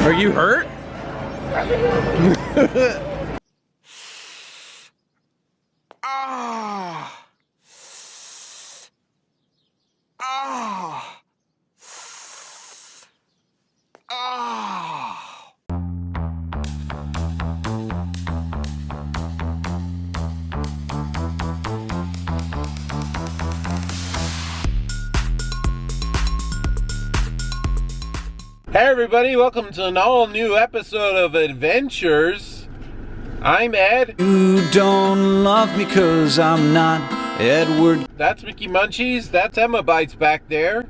Are you hurt? Ah. Ah. Ah. Hey everybody, welcome to an all-new episode of Adventures. I'm Ed. You don't love me 'cause I'm not Edward. That's Mickey Munchies, that's Emma Bites back there.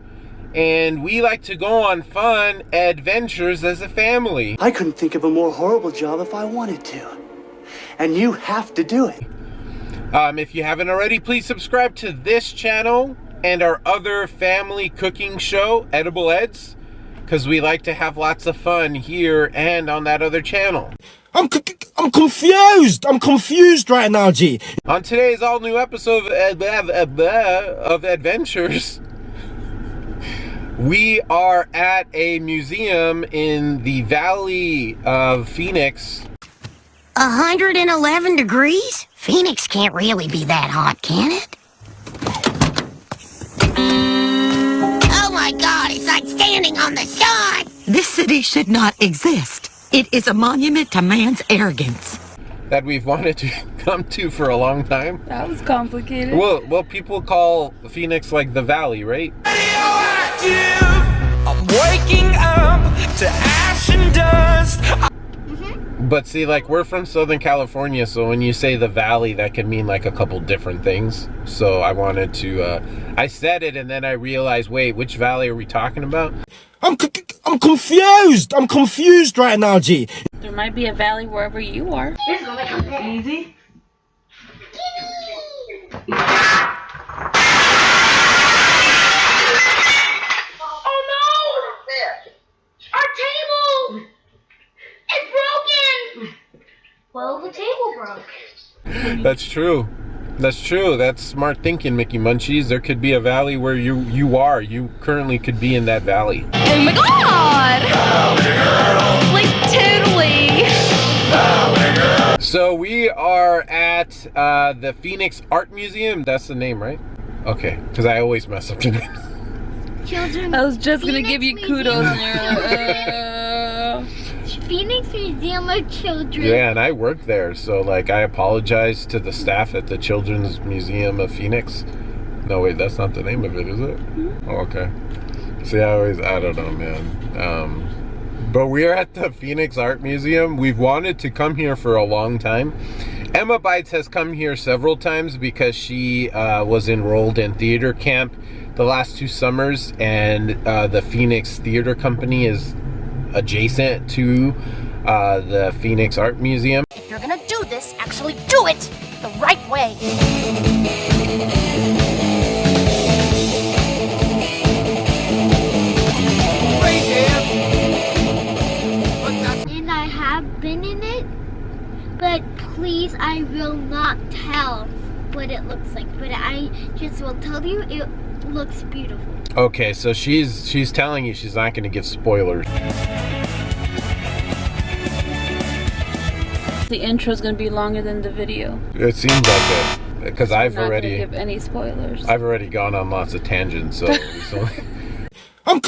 And we like to go on fun adventures as a family. I couldn't think of a more horrible job if I wanted to. And you have to do it. If you haven't already, please subscribe to this channel and our other family cooking show, Edible Eds, because we like to have lots of fun here and on that other channel. I'm confused. I'm confused right now, G. On today's all-new episode of Adventures, we are at a museum in the Valley of Phoenix. 111 degrees? Phoenix can't really be that hot, can it? Oh my God, it's like standing on the sun! This city should not exist. It is a monument to man's arrogance. That we've wanted to come to for a long time. That was complicated. Well, people call Phoenix like the Valley, right? I'm waking up to ash and dust. But see, like, we're from Southern California, so when you say the Valley, that can mean like a couple different things. So I wanted to, I said it and then I realized, wait, which valley are we talking about? I'm confused. I'm confused right now, G. There might be a valley wherever you are. This is gonna make it easy. Oh no! Our table! It's broken! Well, the table broke. That's true. That's true. That's smart thinking, Mickey Munchies. There could be a valley where you are. You currently could be in that valley. Oh my God! Like totally! So we are at the Phoenix Art Museum. That's the name, right? Okay, because I always mess up the names. Children. I was just gonna give you kudos and you're like, Phoenix Museum of Children. Yeah, and I work there, so like I apologize to the staff at the Children's Museum of Phoenix. No, wait, that's not the name of it, is it? Oh, okay. See, I don't know, man. But we are at the Phoenix Art Museum. We've wanted to come here for a long time. Emma Bites has come here several times because she was enrolled in theater camp the last 2 summers, and the Phoenix Theater Company is adjacent to the Phoenix Art Museum. If you're gonna do this, actually do it the right way. And I have been in it, but please, I will not tell what it looks like. But I just will tell you it looks beautiful. Okay, so she's telling you she's not going to give spoilers. the intro's gonna be longer than the video. It seems like it, because I've not already gonna give any spoilers. I've already gone on lots of tangents. So I'm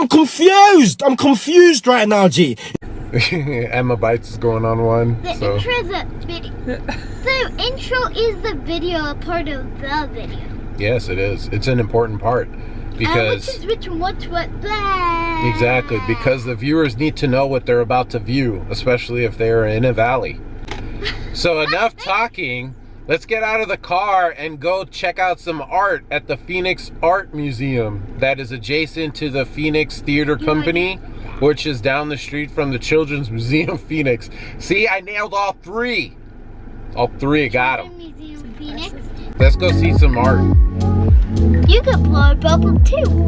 confused. I'm confused right now, G. Emma Bites is going on one. The So intro is the video. The intro is the video, a part of the video. yes, it is. It's an important part because which is which one, what's what, blah. exactly, because the viewers need to know what they're about to view, especially if they're in a valley. So enough talking. Let's get out of the car and go check out some art at the Phoenix Art Museum that is adjacent to the Phoenix Theater Company, which is down the street from the Children's Museum Phoenix. See, I nailed all three. All three, I got them. Museum Phoenix. Let's go see some art. You could blow a bubble too.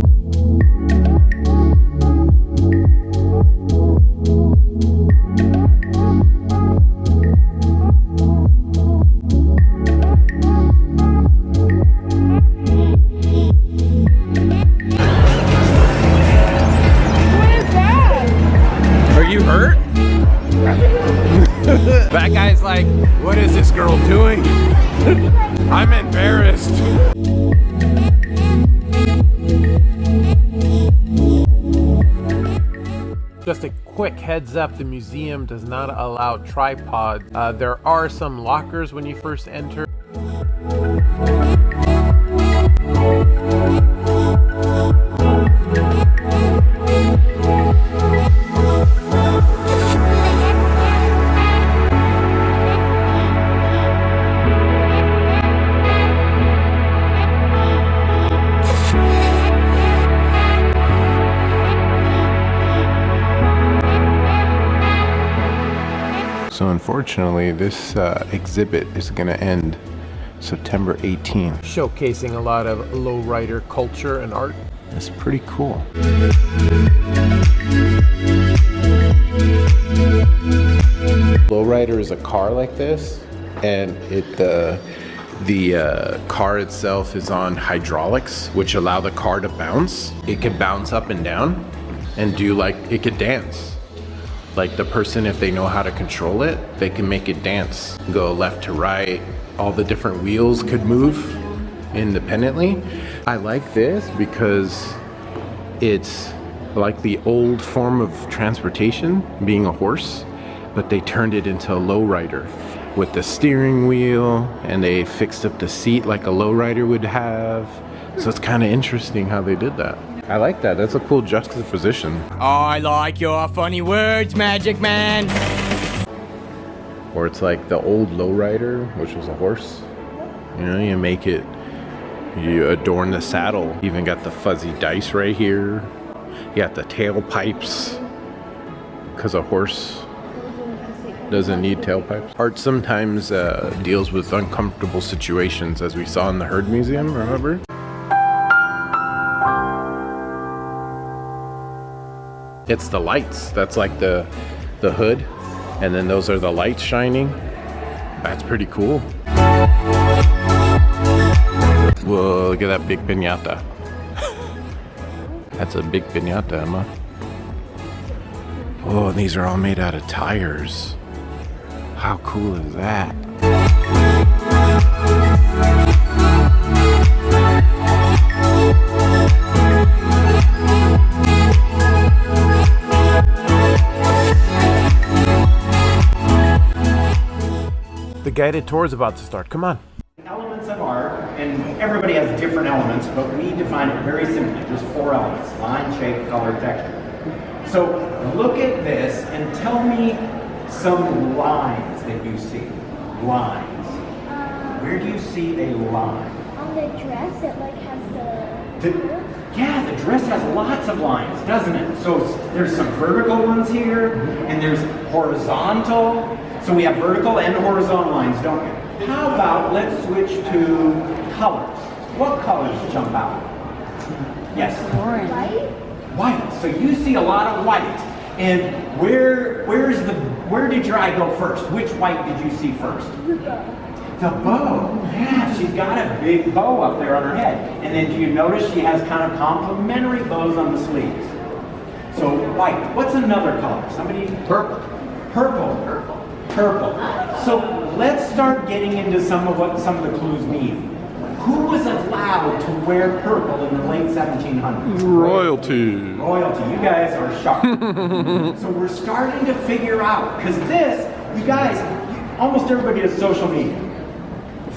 Are you hurt? like, what is this girl doing? I'm embarrassed. Just a quick heads up, the museum does not allow tripods. There are some lockers when you first enter. So unfortunately, this exhibit is going to end September 18th. Showcasing a lot of lowrider culture and art. It's pretty cool. Lowrider is a car like this, and the car itself is on hydraulics, which allow the car to bounce. It can bounce up and down and do like, it could dance. Like the person, if they know how to control it, they can make it dance. Go left to right. All the different wheels could move independently. I like this because it's like the old form of transportation, being a horse, but they turned it into a lowrider with the steering wheel, and they fixed up the seat like a lowrider would have. So it's kind of interesting how they did that. I like that. That's a cool juxtaposition. I like your funny words, Magic Man. Or it's like the old lowrider, which was a horse. You know, you make it, you adorn the saddle. You even got the fuzzy dice right here. You got the tailpipes, because a horse doesn't need tailpipes. Art sometimes deals with uncomfortable situations, as we saw in the Herd Museum, remember? It's the lights. That's like the hood, and then those are the lights shining. That's pretty cool. Whoa, look at that big piñata. That's a big piñata, Emma. Oh, and these are all made out of tires. How cool is that? The guided tour is about to start. Come on. Elements of art, and everybody has different elements, but we define it very simply. There's 4 elements: line, shape, color, texture. So look at this and tell me some lines that you see. Lines. Where do you see a line? On the dress, it like has Yeah, the dress has lots of lines, doesn't it? So there's some vertical ones here, and there's horizontal. So we have vertical and horizontal lines, don't we? How about let's switch to colors. What colors jump out? Yes? Orange. White? White. So you see a lot of white. And where did your eye go first? Which white did you see first? The bow. The bow. Yeah, she's got a big bow up there on her head. And then do you notice she has kind of complementary bows on the sleeves? So white. What's another color? Somebody? Purple. Purple. Purple. Purple. So let's start getting into some of what some of the clues mean. Who was allowed to wear purple in the late 1700s? Royalty. Royalty. You guys are sharp. So we're starting to figure out, because this, you guys, almost everybody has social media.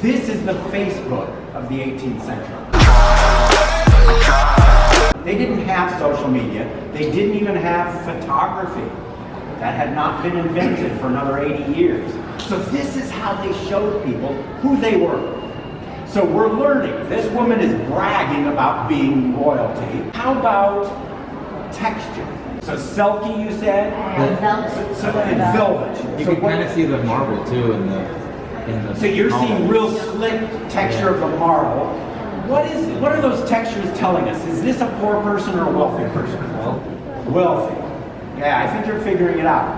This is the Facebook of the 18th century. They didn't have social media. They didn't even have photography. That had not been invented for another 80 years. So this is how they showed people who they were. So we're learning. This woman is bragging about being royalty. How about texture? So silky, you said? And velvet. So, and velvet. You can kind of see the marble too in the So you're seeing real slick texture of the marble. What are those textures telling us? Is this a poor person or a wealthy person? Wealthy. Yeah, I think you're figuring it out.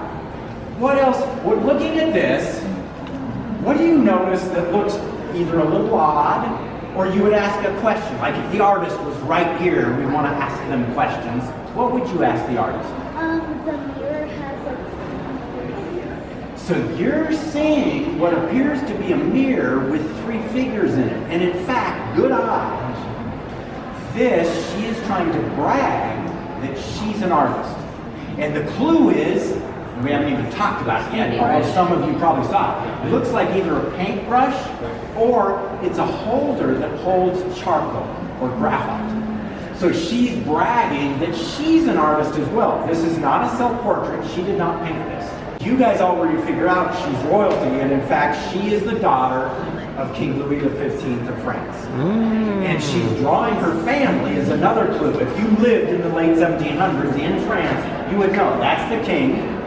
What else? Looking at this, what do you notice that looks either a little odd, or you would ask a question? Like if the artist was right here, we want to ask them questions. What would you ask the artist? The mirror has like. So you're seeing what appears to be a mirror with 3 figures in it. And in fact, good eye. This, she is trying to brag that she's an artist. And the clue is, we haven't even talked about it yet, although some of you probably saw it. It looks like either a paintbrush or it's a holder that holds charcoal or graphite. So she's bragging that she's an artist as well. This is not a self-portrait. She did not paint this. You guys already figure out she's royalty, and in fact, she is the daughter of King Louis XV of France. And she's drawing her family is another clue. If you lived in the late 1700s in France, you would know that's the king.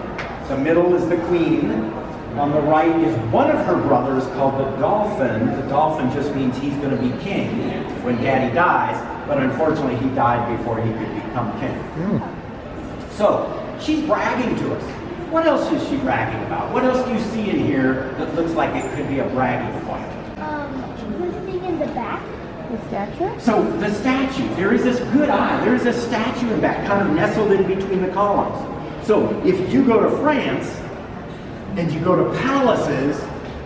The middle is the queen. On the right is one of her brothers called the Dauphin. The Dauphin just means he's going to be king when Daddy dies, but unfortunately he died before he could become king. So she's bragging to us. What else is she bragging about? What else do you see in here that looks like it could be a bragging point? The thing in the back. The statue? So the statue, there is this good eye. There is a statue in the back, kind of nestled in between the columns. So if you go to France and you go to palaces,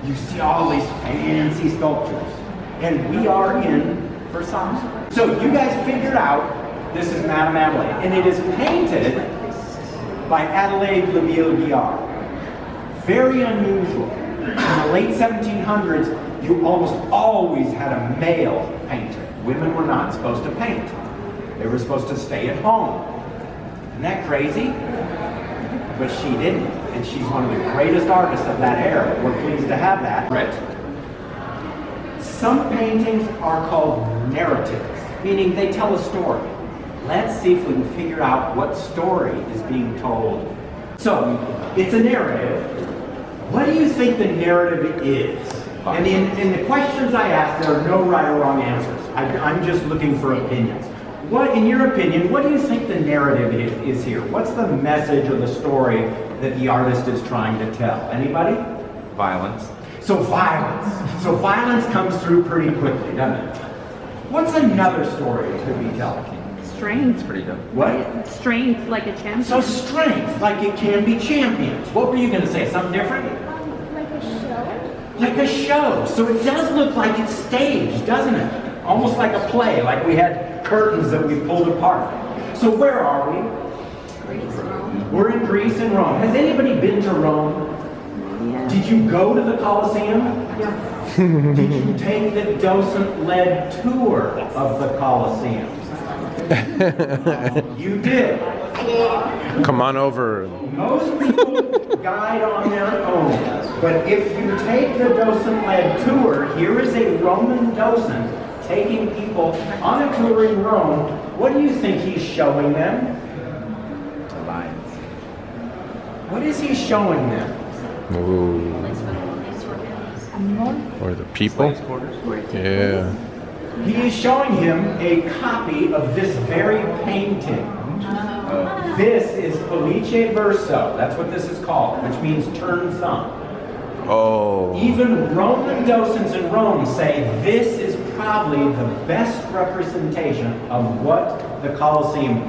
you see all these fancy sculptures. And we are in Versailles. So you guys figured out this is Madame Adelaide. And it is painted by Adelaide Laville-Guiard. Very unusual. In the late 1700s, you almost always had a male painter. Women were not supposed to paint. They were supposed to stay at home. Isn't that crazy? But she didn't, and she's one of the greatest artists of that era. We're pleased to have that. Right. Some paintings are called narratives, meaning they tell a story. Let's see if we can figure out what story is being told. So, it's a narrative. What do you think the narrative is? And in the questions I ask, there are no right or wrong answers. I'm just looking for opinions. What, in your opinion, what do you think the narrative is here? What's the message or the story that the artist is trying to tell? Anybody? Violence. So violence. So violence comes through pretty quickly, doesn't it? What's another story it could be telling? Strength. Pretty dope. What? Strength, like a champion. So strength, like it can be champions. What were you going to say? Something different? Like a show. Like a show. So it does look like it's staged, doesn't it? Almost like a play, like we had curtains that we pulled apart. So where are we? We're in Greece and Rome. Has anybody been to Rome? Yeah. Did you go to the Colosseum? Yeah. Did you take the docent-led tour of the Colosseum? You did. Come on over. Most people guide on their own, but if you take the docent-led tour, here is a Roman docent taking people on a tour in Rome. What do you think he's showing them? The lions. What is he showing them? Ooh. Or the people? Yeah. He is showing him a copy of this very painting. This is pollice verso. That's what this is called, which means turn thumb. Oh. Even Roman docents in Rome say this is probably the best representation of what the Colosseum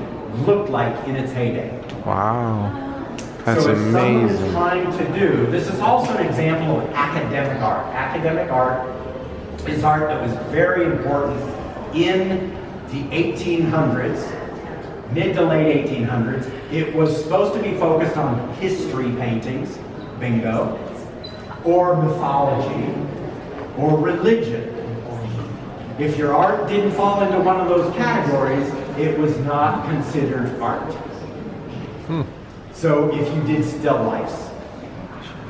looked like in its heyday. Wow. That's so if someone amazing. is trying to do, this is also an example of academic art. Academic art is art that was very important in the 1800s, mid to late 1800s. It was supposed to be focused on history paintings, bingo, or mythology, or religion. If your art didn't fall into one of those categories, it was not considered art. So if you did still lifes,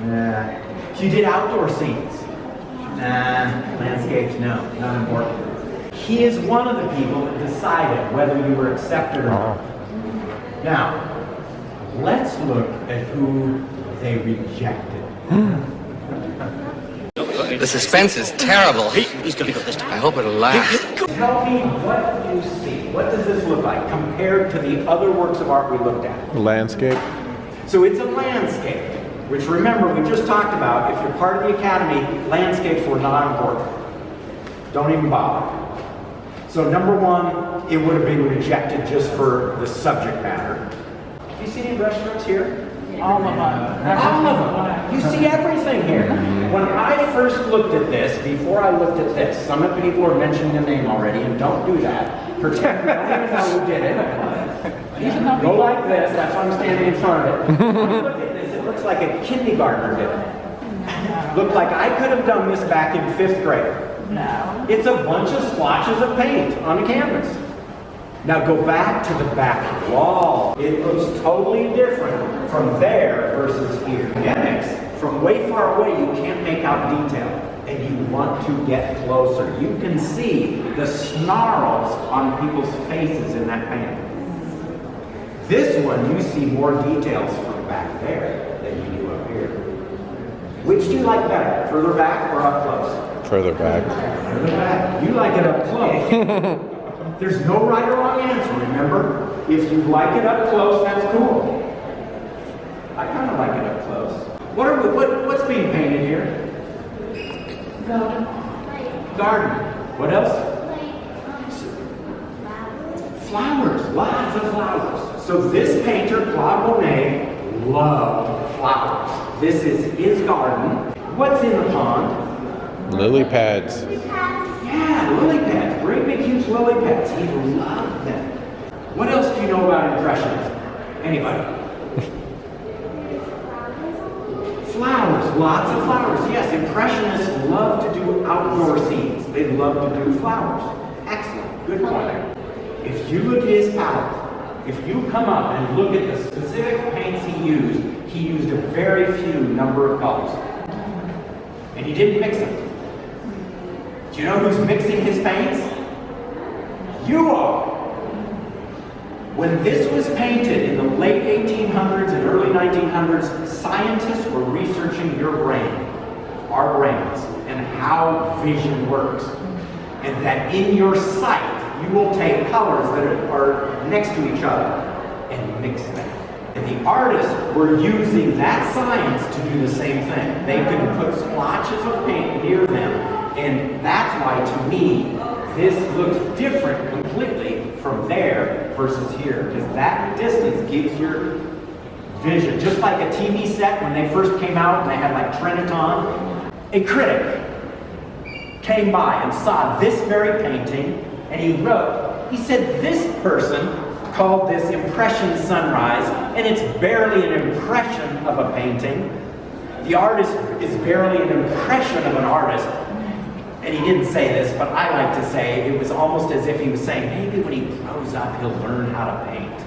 if you did outdoor scenes, landscapes, no, not important. He is one of the people that decided whether you were accepted or not. Now, let's look at who they rejected. The suspense is terrible. He's gonna go this time. I hope it'll last. Tell me what you see. What does this look like compared to the other works of art we looked at? Landscape. So it's a landscape, which remember we just talked about, if you're part of the academy, landscapes were not important. Don't even bother. So number one, it would have been rejected just for the subject matter. Do you see any restaurants here? All of them. All of them. You see everything here. When I first looked at this, before I looked at this, some of the people are mentioning the name already, and don't do that. Pretend you don't even know who did it. Go like this. That's why I'm standing in front of it. When you look at this, it looks like a kindergartner did it. Looked like I could have done this back in 5th grade. No. It's a bunch of splotches of paint on a canvas. Now go back to the back wall. It looks totally different from there versus here. Mimics, from way far away, you can't make out detail. And you want to get closer. You can see the snarls on people's faces in that painting. This one, you see more details from back there than you do up here. Which do you like better, further back or up close? Further back. Further back. You like it up close. There's no right or wrong answer, remember? If you like it up close, that's cool. I kind of like it up close. What's being painted here? Garden. What else? Flowers. Lots of flowers. So this painter, Claude Monet, loved flowers. This is his garden. What's in the pond? Lily pads. Yeah, lily pads. Great big huge lily pads. He loved them. What else do you know about Impressionism? Anybody? Flowers. Lots of flowers. Yes, Impressionists love to do outdoor scenes. They love to do flowers. Excellent. Good point. If you look at his palette, if you come up and look at the specific paints he used a very few number of colors. And he didn't mix them. Do you know who's mixing his paints? You are. When this was painted in the late 1800s and early 1900s, scientists were researching your brain, our brains, and how vision works. And that in your sight, you will take colors that are next to each other and mix them. And the artists were using that science to do the same thing. They could put splotches of paint near them, and that's why, to me, this looks different completely from there versus here, because that distance gives your vision. Just like a TV set when they first came out and they had like Triniton, a critic came by and saw this very painting, and he wrote, he said, this person called this Impression Sunrise, and it's barely an impression of a painting. The artist is barely an impression of an artist. And he didn't say this, but I like to say it was almost as if he was saying, maybe when he grows up, he'll learn how to paint.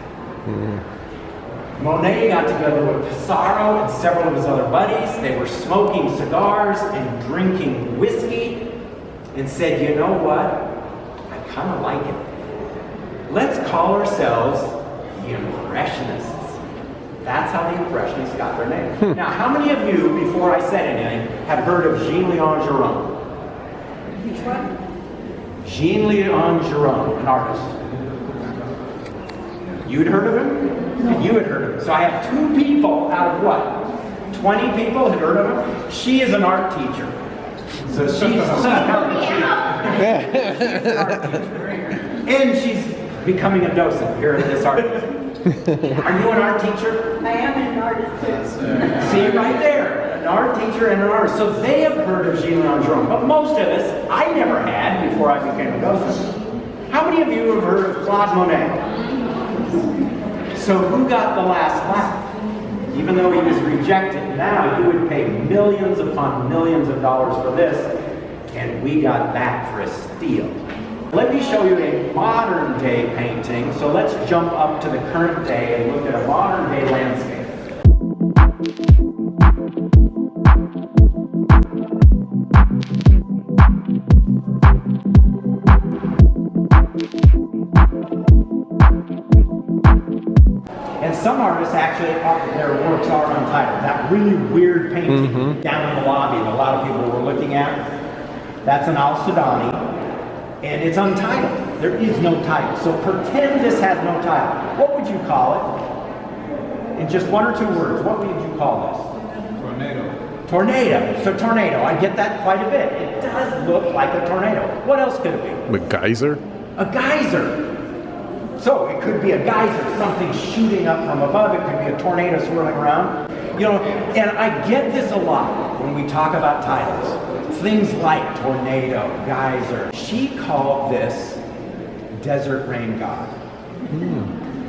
Monet got together with Pissarro and several of his other buddies. They were smoking cigars and drinking whiskey and said, you know what? I kind of like it. Let's call ourselves the Impressionists. That's how the Impressionists got their name. Now, how many of you, before I said anything, have heard of Jean-Léon Gérôme? Which one? Jean-Léon Gérôme, an artist. You'd heard of him? No. And you had heard of him. So I have 2 people out of what? 20 people had heard of him? She is an art teacher. So she's an art teacher. And she's becoming a docent here at this art. Are you an art teacher? I am an artist too. See, right there, an art teacher and an artist. So they have heard of Jean-Léon Gérôme, but most of us, I never had before I became a docent. How many of you have heard of Claude Monet? So who got the last laugh? Even though he was rejected, now you would pay millions upon millions of dollars for this, and we got that for a steal. Let me show you a modern day painting. So let's jump up to the current day and look at a modern day landscape. And some artists actually, their works are untitled. That really weird painting down in the lobby that a lot of people were looking at, that's an Al-Sudani. And it's untitled. There is no title. So pretend this has no title. What would you call it? In just 1 or 2 words, what would you call this? Tornado. Tornado. So tornado. I get that quite a bit. It does look like a tornado. What else could it be? A geyser? A geyser. So it could be a geyser, something shooting up from above. It could be a tornado swirling around. You know, and I get this a lot when we talk about titles. Things like tornado, geyser. She called this desert rain god.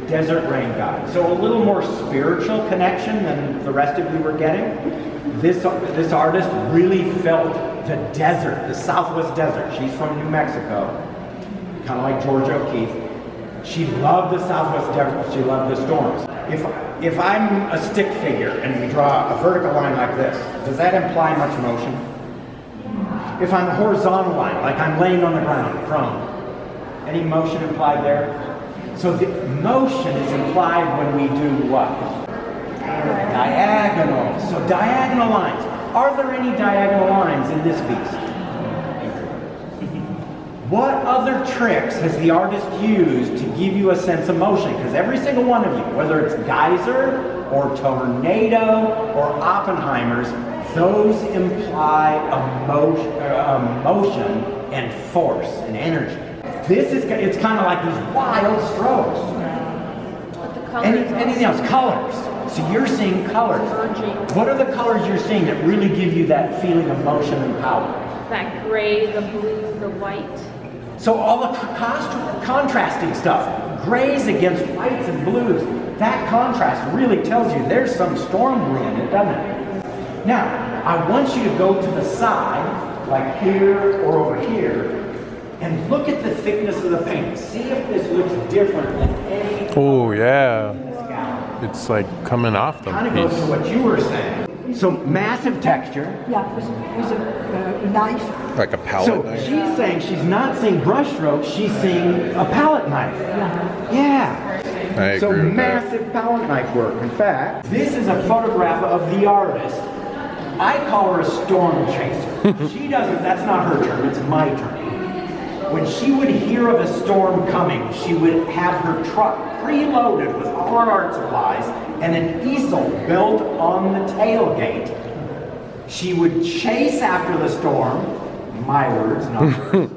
Desert rain god. So a little more spiritual connection than the rest of you were getting. This artist really felt the desert, the Southwest desert. She's from New Mexico, kind of like George O'Keeffe. She loved the Southwest desert. She loved the storms. If I'm a stick figure and we draw a vertical line like this, does that imply much motion? If I'm a horizontal line, like I'm laying on the ground, prone, any motion implied there? So the motion is implied when we do what? Diagonal. So diagonal lines. Are there any diagonal lines in this beast? What other tricks has the artist used to give you a sense of motion? Because every single one of you, whether it's geyser or tornado or Oppenheimer's, those imply motion and force and energy. It's kind of like these wild strokes. Anything else? Colors. So you're seeing colors. What are the colors you're seeing that really give you that feeling of motion and power? That gray, the blue, the white. So all the contrasting stuff, grays against whites and blues, that contrast really tells you there's some storm brewing, doesn't it? Now, I want you to go to the side, like here or over here, and look at the thickness of the paint. See if this looks different than any. Oh yeah, it's like coming off the piece. Kind of goes to what you were saying. So massive texture. Yeah, with a knife. Like a palette knife. So she's saying she's not seeing brush strokes, she's seeing a palette knife. Yeah. I agree so with massive palette knife work. In fact, this is a photograph of the artist. I call her a storm chaser. She doesn't, that's not her term, it's my term. When she would hear of a storm coming, she would have her truck preloaded with all her art supplies and an easel built on the tailgate. She would chase after the storm, my words, not hers.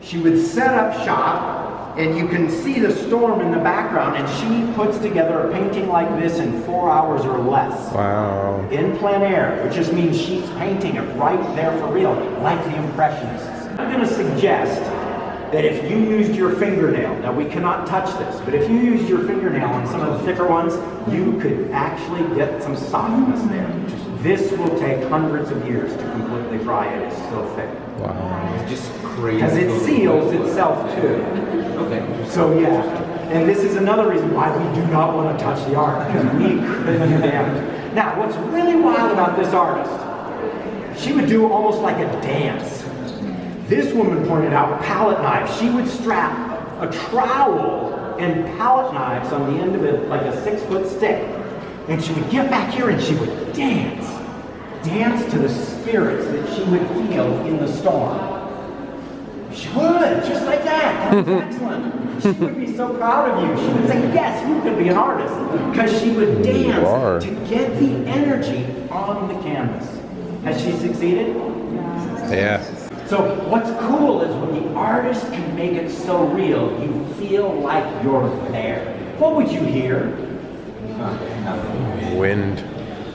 She would set up shop, and you can see the storm in the background, and she puts together a painting like this in 4 hours or less. Wow. In plein air, which just means she's painting it right there for real, like the Impressionists. I'm going to suggest that if you used your fingernail, now we cannot touch this, but if you used your fingernail on some of the thicker ones, you could actually get some softness there. This will take hundreds of years to completely dry it. It's so thick. Wow. It's just crazy. Because it seals itself too. Okay. So yeah, and this is another reason why we do not want to touch the art, because we could do damage. Now, what's really wild about this artist, she would do almost like a dance. This woman pointed out palette knives. She would strap a trowel and palette knives on the end of it like a 6-foot stick. And she would get back here and she would dance. Dance to the spirits that she would feel in the storm. She would, just like that. That was excellent. She would be so proud of you. She would say, yes, you could be an artist. Because she would dance to get the energy on the canvas. Has she succeeded? Yeah. So what's cool is when the artist can make it so real, you feel like you're there. What would you hear? Wind.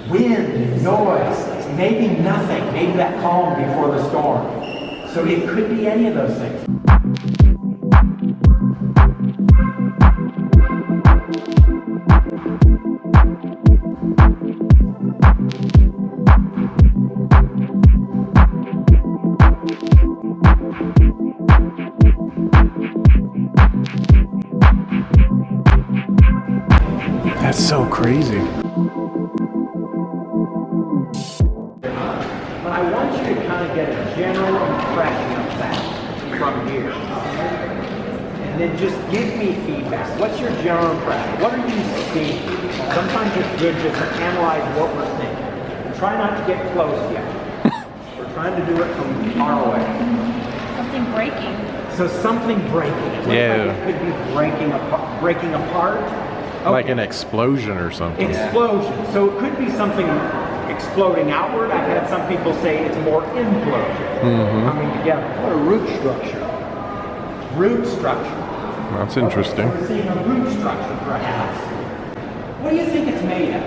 Wind, noise, maybe nothing, maybe that calm before the storm. So it could be any of those things. That's so crazy. But I want you to kind of get a general impression of that from here. And then just give me feedback. What's your general impression? What are you seeing? Sometimes it's good just to analyze what we're seeing. Try not to get close yet. We're trying to do it from far away. Something breaking. So something breaking. It looks like it could be breaking apart. Okay. Like an explosion or something. Explosion. So it could be something exploding outward. I've had some people say it's more implosion coming together. Or root structure. Root structure. That's interesting. We're seeing a roof structure for a house. What do you think it's made of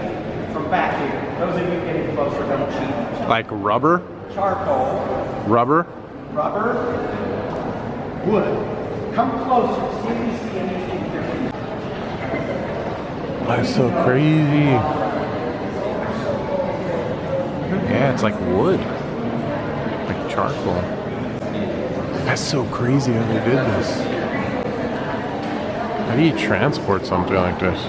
from back here? Those of you getting closer, don't cheat. Like rubber? Charcoal. Rubber? Rubber. Wood. Come closer. See if you see anything different. That's so crazy. Yeah, it's like wood. Like charcoal. That's so crazy how they did this. How do you transport something like this?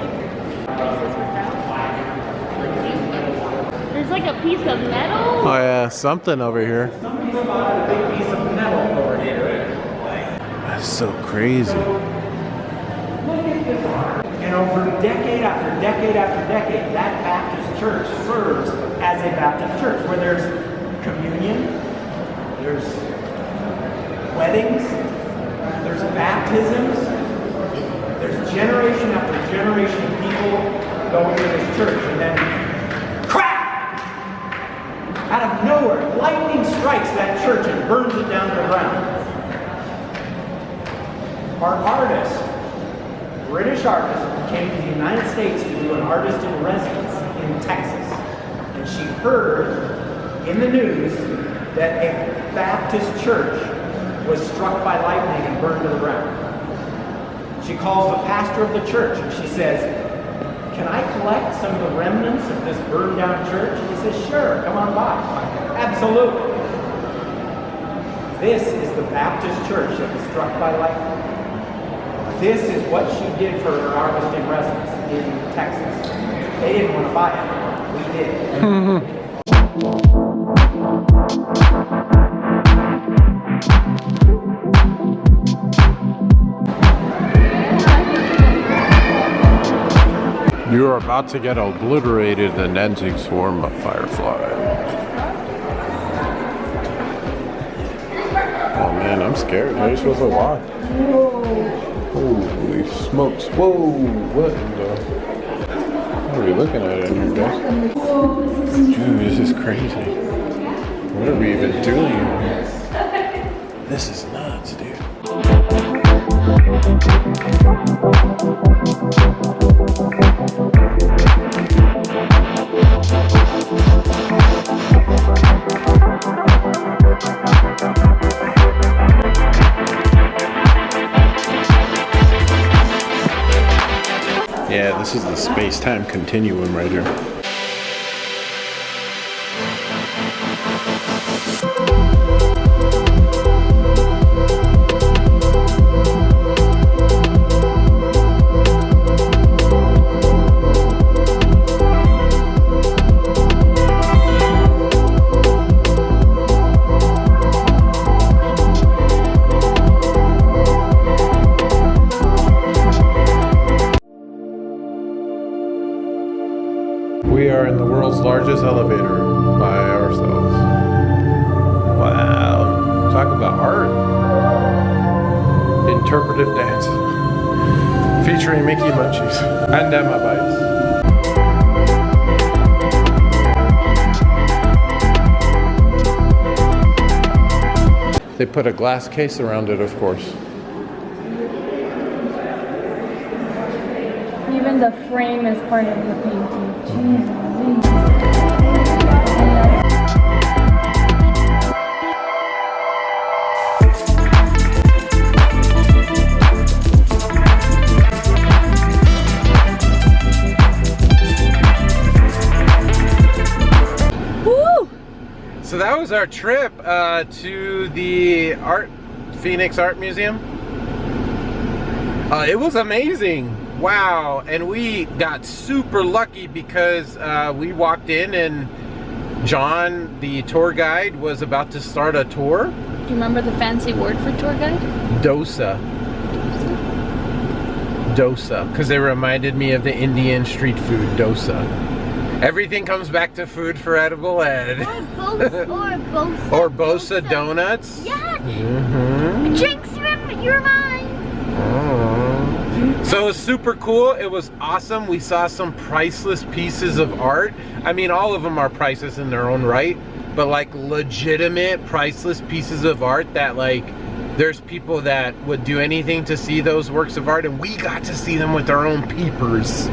There's like a piece of metal. Oh yeah, something over here. Somebody spotted a big piece of metal over here. That's so crazy. And over decade after decade after decade, that Baptist church serves as a Baptist church where there's communion, there's weddings, there's baptisms, there's generation after generation of people going to this church, and then crack! Out of nowhere, lightning strikes that church and burns it down to the ground. Our artist, British artist, came to the United States to do an artist in residence in Texas. And she heard in the news that a Baptist church was struck by lightning and burned to the ground. She calls the pastor of the church and she says, "Can I collect some of the remnants of this burned down church?" And he says, "Sure, come on by." Absolutely. This is the Baptist church that was struck by lightning. This is what she did for her artist in residence in Texas. They didn't want to buy it. We did. You are about to get obliterated in an ending swarm of fireflies. Oh man, I'm scared. How are you supposed to walk? Holy smokes. Whoa, what in the... What are we looking at in here, guys? Dude, this is crazy. What are we even doing here? This is nuts, dude. Yeah, this is the space-time continuum right here. We are in the world's largest elevator by ourselves. Wow. Talk about art. Interpretive dance. Featuring Mickey Munchies and Emma Bites. They put a glass case around it, of course. Even the frame is part of the painting. Woo! So that was our trip to the Phoenix Art Museum. It was amazing. Wow, and we got super lucky because we walked in and John, the tour guide, was about to start a tour. Do you remember the fancy word for tour guide? Dosa. Dosa, because it reminded me of the Indian street food, dosa. Everything comes back to food for Edible Ed. Or Bosa donuts. Yes. Mm-hmm. Jinx, you're mine. So it was super cool. It was awesome. We saw some priceless pieces of art. I mean, all of them are priceless in their own right, but like legitimate priceless pieces of art that like there's people that would do anything to see those works of art, and we got to see them with our own peepers.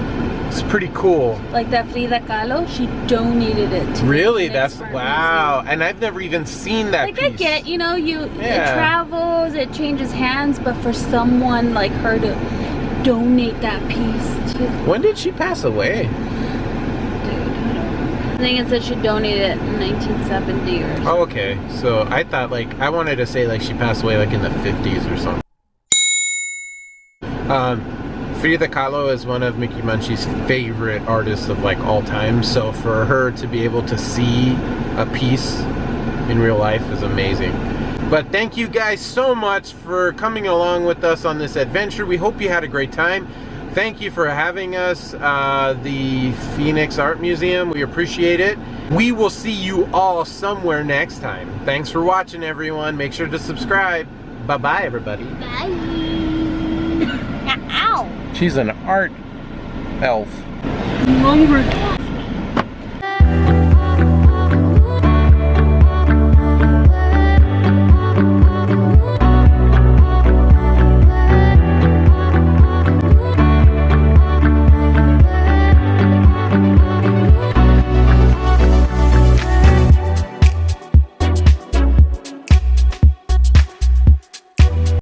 It's pretty cool. Like that Frida Kahlo, she donated it to Really? the That's Art wow. Museum. and I've never even seen that Like piece. I get, you know, it travels, it changes hands, but for someone like her to donate that piece to... When did she pass away? I think it said she donated it in 1970 or something. Oh, okay. So I thought like, I wanted to say like she passed away like in the 50s or something. Frida Kahlo is one of Mickey Munchie's favorite artists of like all time. So for her to be able to see a piece in real life is amazing. But thank you guys so much for coming along with us on this adventure. We hope you had a great time. Thank you for having us, the Phoenix Art Museum. We appreciate it. We will see you all somewhere next time. Thanks for watching, everyone. Make sure to subscribe. Bye-bye, everybody. Bye. Ow. She's an art elf. I'm hungry.